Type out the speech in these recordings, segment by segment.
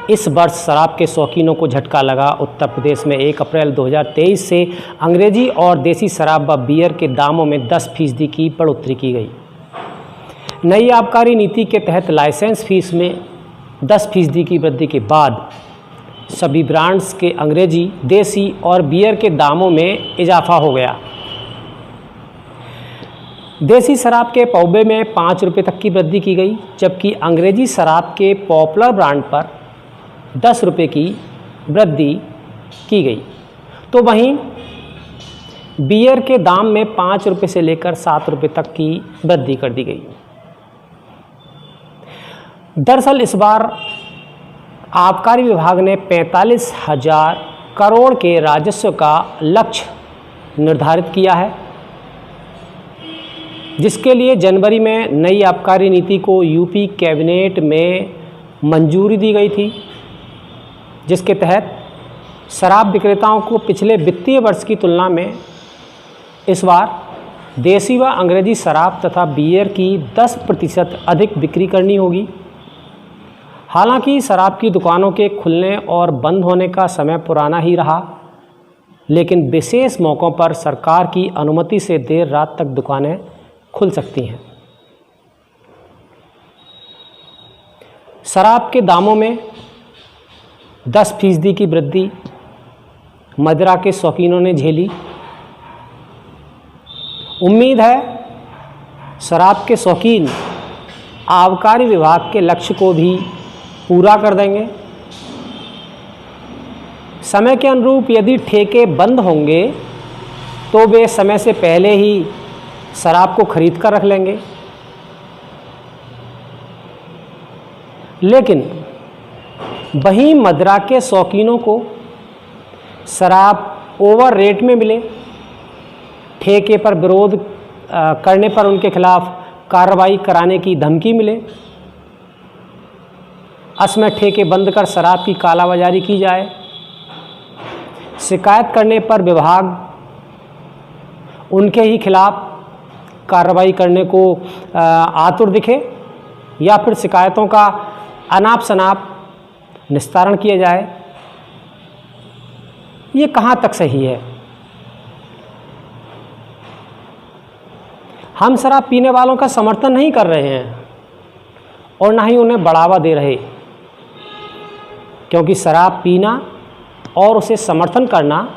इस वर्ष शराब के शौकीनों को झटका लगा। उत्तर प्रदेश में 1 अप्रैल 2023 से अंग्रेजी और देसी शराब व बियर के दामों में 10% की बढ़ोतरी की गई। नई आबकारी नीति के तहत लाइसेंस फीस में 10% की वृद्धि के बाद सभी ब्रांड्स के अंग्रेजी, देसी और बियर के दामों में इजाफा हो गया। देसी शराब के पौबे में 5 रुपये तक की वृद्धि की गई, जबकि अंग्रेजी शराब के पॉपुलर ब्रांड पर 10 रुपये की वृद्धि की गई। तो वहीं बियर के दाम में 5 रुपये से लेकर 7 रुपये तक की वृद्धि कर दी गई। दरअसल इस बार आबकारी विभाग ने 45,000 करोड़ के राजस्व का लक्ष्य निर्धारित किया है, जिसके लिए जनवरी में नई आबकारी नीति को यूपी कैबिनेट में मंजूरी दी गई थी, जिसके तहत शराब विक्रेताओं को पिछले वित्तीय वर्ष की तुलना में इस बार देसी व अंग्रेजी शराब तथा बियर की 10% अधिक बिक्री करनी होगी। हालांकि शराब की दुकानों के खुलने और बंद होने का समय पुराना ही रहा, लेकिन विशेष मौक़ों पर सरकार की अनुमति से देर रात तक दुकानें खुल सकती हैं। शराब के दामों में 10% की वृद्धि मदिरा के शौकीनों ने झेली। उम्मीद है शराब के शौकीन आबकारी विभाग के लक्ष्य को भी पूरा कर देंगे। समय के अनुरूप यदि ठेके बंद होंगे तो वे समय से पहले ही शराब को खरीद कर रख लेंगे, लेकिन वहीं मदिरा के शौकीनों को शराब ओवर रेट में मिले, ठेके पर विरोध करने पर उनके खिलाफ कार्रवाई कराने की धमकी मिले, असमय ठेके बंद कर शराब की कालाबाजारी की जाए, शिकायत करने पर विभाग उनके ही खिलाफ कार्रवाई करने को आतुर दिखे, या फिर शिकायतों का अनाप शनाप निस्तारण किया जाए, ये कहाँ तक सही है? हम शराब पीने वालों का समर्थन नहीं कर रहे हैं और ना ही उन्हें बढ़ावा दे रहे, क्योंकि शराब पीना और उसे समर्थन करना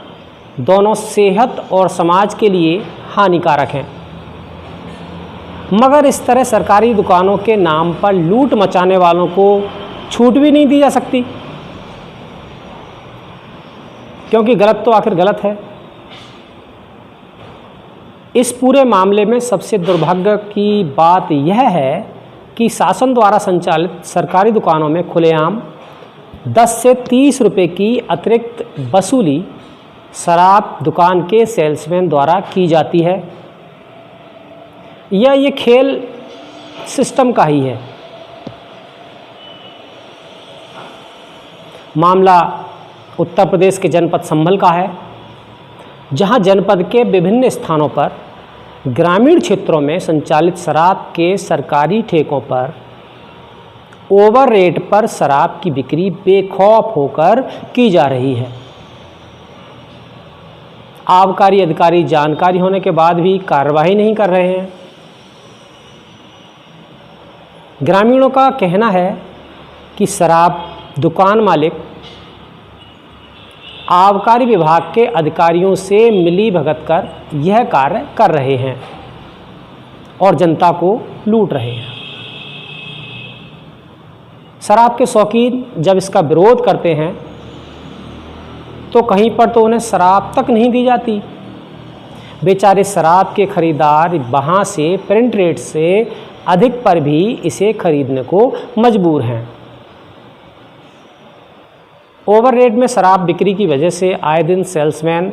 दोनों सेहत और समाज के लिए हानिकारक हैं। मगर इस तरह सरकारी दुकानों के नाम पर लूट मचाने वालों को छूट भी नहीं दी जा सकती, क्योंकि गलत तो आखिर गलत है। इस पूरे मामले में सबसे दुर्भाग्य की बात यह है कि शासन द्वारा संचालित सरकारी दुकानों में खुलेआम 10 से 30 रुपये की अतिरिक्त वसूली शराब दुकान के सेल्समैन द्वारा की जाती है, या ये खेल सिस्टम का ही है। मामला उत्तर प्रदेश के जनपद संभल का है, जहां जनपद के विभिन्न स्थानों पर ग्रामीण क्षेत्रों में संचालित शराब के सरकारी ठेकों पर ओवर रेट पर शराब की बिक्री बेखौफ होकर की जा रही है। आबकारी अधिकारी जानकारी होने के बाद भी कार्रवाई नहीं कर रहे हैं। ग्रामीणों का कहना है कि शराब दुकान मालिक आबकारी विभाग के अधिकारियों से मिली भगत कर यह कार्य कर रहे हैं और जनता को लूट रहे हैं। शराब के शौकीन जब इसका विरोध करते हैं तो कहीं पर तो उन्हें शराब तक नहीं दी जाती। बेचारे शराब के खरीदार वहाँ से प्रिंट रेट से अधिक पर भी इसे खरीदने को मजबूर हैं। ओवर रेट में शराब बिक्री की वजह से आए दिन सेल्समैन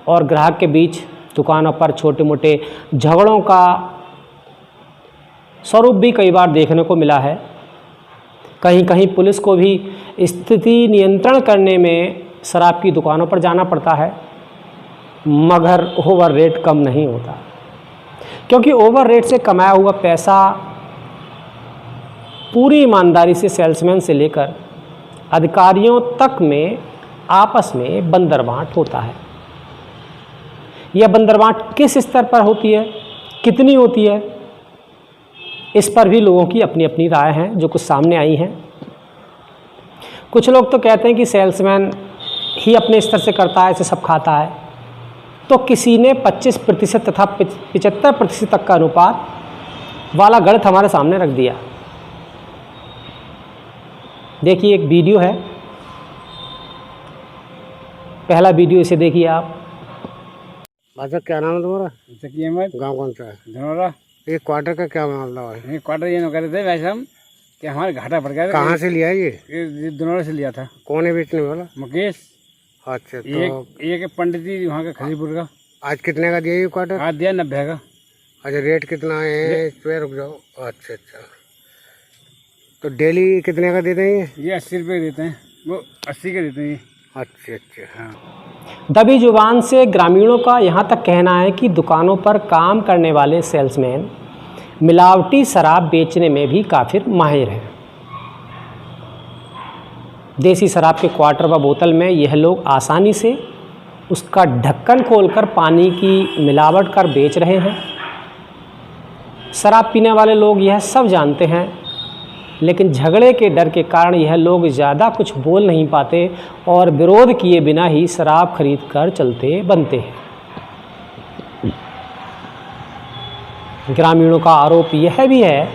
और ग्राहक के बीच दुकानों पर छोटे मोटे झगड़ों का स्वरूप भी कई बार देखने को मिला है। कहीं कहीं पुलिस को भी स्थिति नियंत्रण करने में शराब की दुकानों पर जाना पड़ता है, मगर ओवर रेट कम नहीं होता, क्योंकि ओवर रेट से कमाया हुआ पैसा पूरी ईमानदारी से सेल्समैन से लेकर अधिकारियों तक में आपस में बंदरबांट होता है। यह बंदरबांट किस स्तर पर होती है, कितनी होती है, इस पर भी लोगों की अपनी अपनी राय हैं जो कुछ सामने आई हैं। कुछ लोग तो कहते हैं कि सेल्समैन ही अपने स्तर से करता है, इसे सब खाता है। तो किसी ने 25% तथा 75% तक का अनुपात वाला गणित हमारे सामने रख दिया। देखिए एक वीडियो है, पहला वीडियो, इसे देखिए आप। अच्छा, क्या नाम है तुम्हारा? जकी अहमद। गाँव कौन सा है? धनौरा। ये क्वार्टर का क्या मामला है? ये क्वार्टर ये न करे थे वैसे हम कि हमारे घाटा पड़ गया था। कहाँ से लिया है ये? धनौरा से लिया था। कौन है बेचने वाला? मुकेश। अच्छा, तो एक पंडित जी वहाँ का खलीपुर का। आज कितने का दिया ये क्वार्टर? आज दिया 90 का। अच्छा, रेट कितना है इस पे? रुक जाओ। अच्छा अच्छा, तो डेली कितने का देते हैं ये 80 रुपये देते हैं, वो 80 के देते हैं ये। अच्छा अच्छा, हाँ। दबी जुबान से ग्रामीणों का यहाँ तक कहना है कि दुकानों पर काम करने वाले सेल्समैन मिलावटी शराब बेचने में भी काफ़ी माहिर हैं। देसी शराब के क्वार्टर व बोतल में यह लोग आसानी से उसका ढक्कन खोलकर पानी की मिलावट कर बेच रहे हैं। शराब पीने वाले लोग यह सब जानते हैं, लेकिन झगड़े के डर के कारण यह लोग ज़्यादा कुछ बोल नहीं पाते और विरोध किए बिना ही शराब खरीद कर चलते बनते हैं। ग्रामीणों का आरोप यह भी है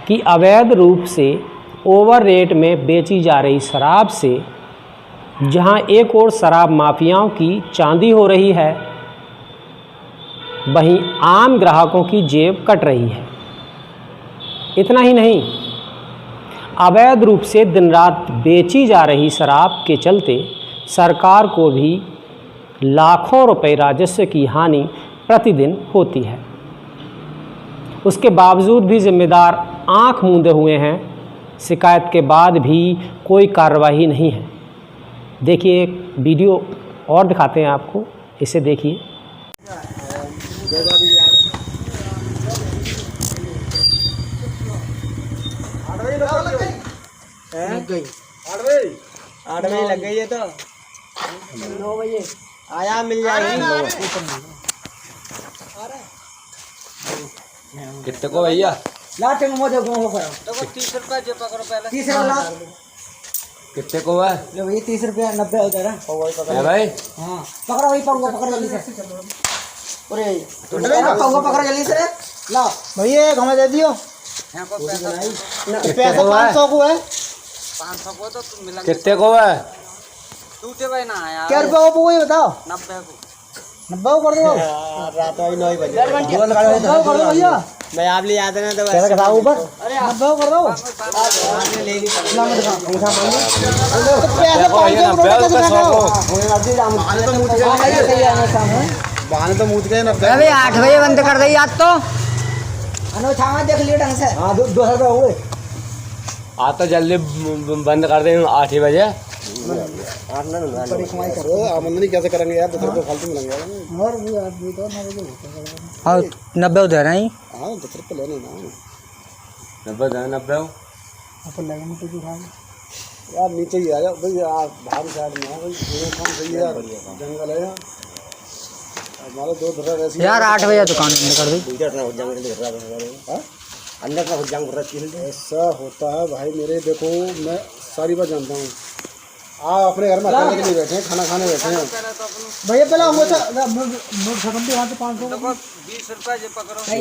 कि अवैध रूप से ओवर रेट में बेची जा रही शराब से जहां एक ओर शराब माफियाओं की चांदी हो रही है, वहीं आम ग्राहकों की जेब कट रही है। इतना ही नहीं, अवैध रूप से दिन रात बेची जा रही शराब के चलते सरकार को भी लाखों रुपए राजस्व की हानि प्रतिदिन होती है। उसके बावजूद भी जिम्मेदार आंख मूंदे हुए हैं। शिकायत के बाद भी कोई कार्रवाई नहीं है। देखिए एक वीडियो और दिखाते हैं आपको, इसे देखिए। आठ बजे लग गई है तो 9 बजे आया मिल जाएगी। कितने को भैया? लाटे में मोदे को करो तो 30 रुपए जो पकड़ो पहले 30 वाला कितने को है? लो भैया 30 रुपए 90 हो जा रहा है भाई। हां पकड़ो वही पाऊंगा, पकड़ जल्दी से। अरे पाऊंगा, पकड़ जल्दी से। ला भैया घमा दे दियो। यहां को पैसा 500 को है। 500 को तो तुम मिला। कितने को है? टूटे भाई ना यार। क्या रुपए को ये बताओ? 90 को। 90 कर दो। रात में 9 बजे फोन कर दो भैया। मैं आप ले आते ना तो कैसा कैसा ऊपर। अरे 90 कर दो। आपने ले ली ना मत खा पैसा मांगो तो पैसे 500 बहाने तो मूत गए ना। अरे 8 बजे बंद कर दई आज तो। अनो छावा देख लियो ढंग से। हां 200 रुपए हुए। आज तो जल्दी बंद कर देंगे 8 ही बजे। आमदनी कैसे करेंगे यार? 10 रुपये फालतू मिलेंगे और भी आदमी तो 9 बजे और 90 दे रहे हैं। हाँ 10 रुपये लेने ना 90 अपन लगे में तो खा यार। नीचे ही आ जाओ भाई, बाहर साइड में भाई, काम सही है यार, जंगल है हमारे 2 धरा ऐसे यार 8 बजे दुकान बंद कर दी। अंदर का ऐसा होता है भाई मेरे। देखो मैं सारी बात जानता हूँ। आप अपने घर में खाने के लिए बैठे हैं, खाना खाने बैठे हैं भैया। पहले हम नोट खत्म वहाँ से 500 20 रुपए जो पकड़ो। सही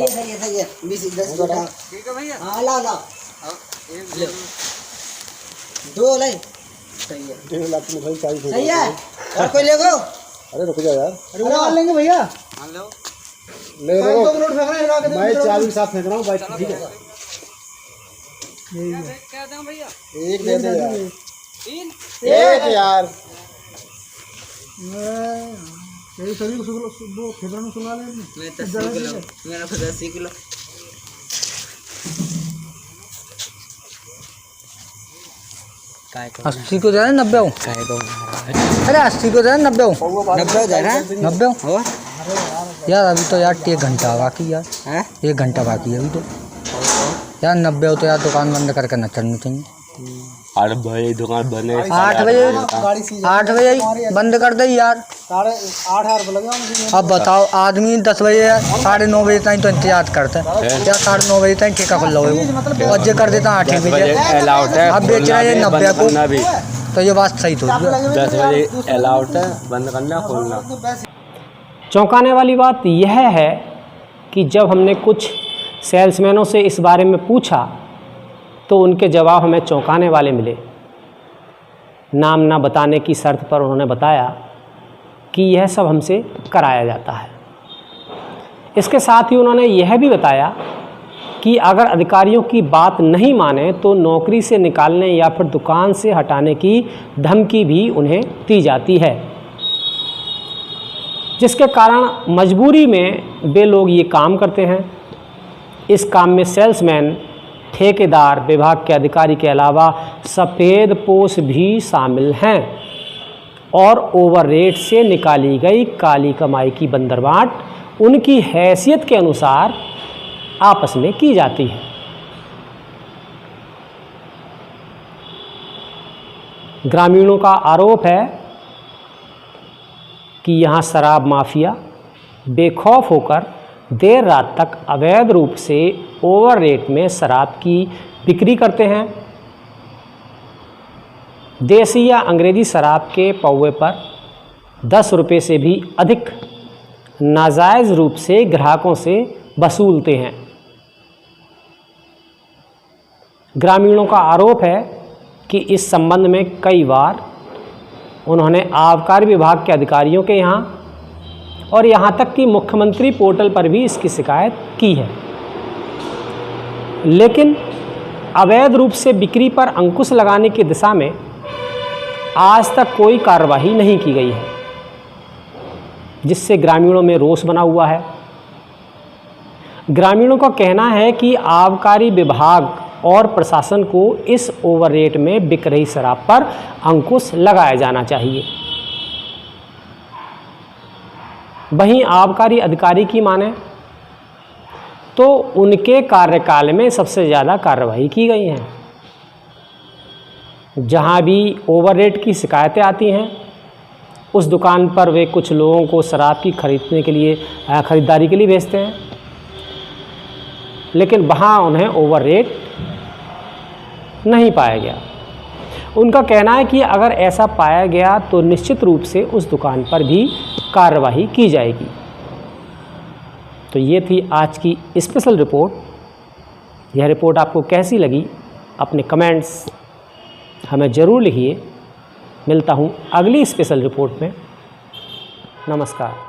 है 20 10 ठीक है भैया। हाँ ला 2 ले। सही है 1 लाख की मिठाई 40 सही है। और कोई ले गो। अरे रुक जा यार। अरे मान लेंगे भैया। मान लो ले लो। मैं चाबी के साथ फेंक रहा हूँ भाई। ठीक है क्या दें भैया? एक दे दे यार। 3 एक यार। मैं 10 किलो मेरा 10 किलो। काय 80 को जा रहा है 90 हो। काय को? अरे 80 को जा रहा है 90 हो। 90 जा रहा है 90 हो यार। अभी तो यार 1 घंटा बाकी यार है। 1 घंटा बाकी है अभी तो यार। 90 हो तो यार दुकान बंद करके न चलनी चाहिए। 8 बजे दुकान बंद है। 8 बजे गाड़ी सीज 8 बजे बंद कर दे यार। 8,500 लगे मुझे। अब बताओ आदमी 10 बजे 9:30 बजे तक तो इंतजार करता है या 9:30 बजे तक ठेका खुला हुआ है और जे कर देता 8 बजे अलाउड है। अब बेच रहे हैं 90 को खोलना भी तो ये बात सही तो 10 बजे अलाउड है, बंद करना खोलना। चौंकाने वाली बात यह है कि जब हमने कुछ सेल्समैनों से इस बारे में पूछा तो उनके जवाब हमें चौंकाने वाले मिले। नाम ना बताने की शर्त पर उन्होंने बताया कि यह सब हमसे कराया जाता है। इसके साथ ही उन्होंने यह भी बताया कि अगर अधिकारियों की बात नहीं माने तो नौकरी से निकालने या फिर दुकान से हटाने की धमकी भी उन्हें दी जाती है, जिसके कारण मजबूरी में वे लोग ये काम करते हैं। इस काम में सेल्समैन, ठेकेदार, विभाग के अधिकारी के अलावा सफ़ेद पोश भी शामिल हैं और ओवर रेट से निकाली गई काली कमाई की बंदरबांट उनकी हैसियत के अनुसार आपस में की जाती है। ग्रामीणों का आरोप है कि यहाँ शराब माफिया बेखौफ होकर देर रात तक अवैध रूप से ओवर रेट में शराब की बिक्री करते हैं। देसी या अंग्रेज़ी शराब के पौवे पर 10 रुपये से भी अधिक नाजायज़ रूप से ग्राहकों से वसूलते हैं। ग्रामीणों का आरोप है कि इस संबंध में कई बार उन्होंने आबकारी विभाग के अधिकारियों के यहाँ और यहाँ तक कि मुख्यमंत्री पोर्टल पर भी इसकी शिकायत की है, लेकिन अवैध रूप से बिक्री पर अंकुश लगाने की दिशा में आज तक कोई कार्रवाई नहीं की गई है, जिससे ग्रामीणों में रोष बना हुआ है। ग्रामीणों का कहना है कि आबकारी विभाग और प्रशासन को इस ओवर रेट में बिक रही शराब पर अंकुश लगाया जाना चाहिए। वहीं आबकारी अधिकारी की माने तो उनके कार्यकाल में सबसे ज़्यादा कार्रवाई की गई हैं। जहां भी ओवर रेट की शिकायतें आती हैं उस दुकान पर वे कुछ लोगों को शराब की खरीदारी के लिए भेजते हैं, लेकिन वहां उन्हें ओवर रेट नहीं पाया गया। उनका कहना है कि अगर ऐसा पाया गया तो निश्चित रूप से उस दुकान पर भी कार्रवाई की जाएगी। तो ये थी आज की स्पेशल रिपोर्ट। यह रिपोर्ट आपको कैसी लगी अपने कमेंट्स हमें ज़रूर लिखिए। मिलता हूँ अगली स्पेशल रिपोर्ट में। नमस्कार।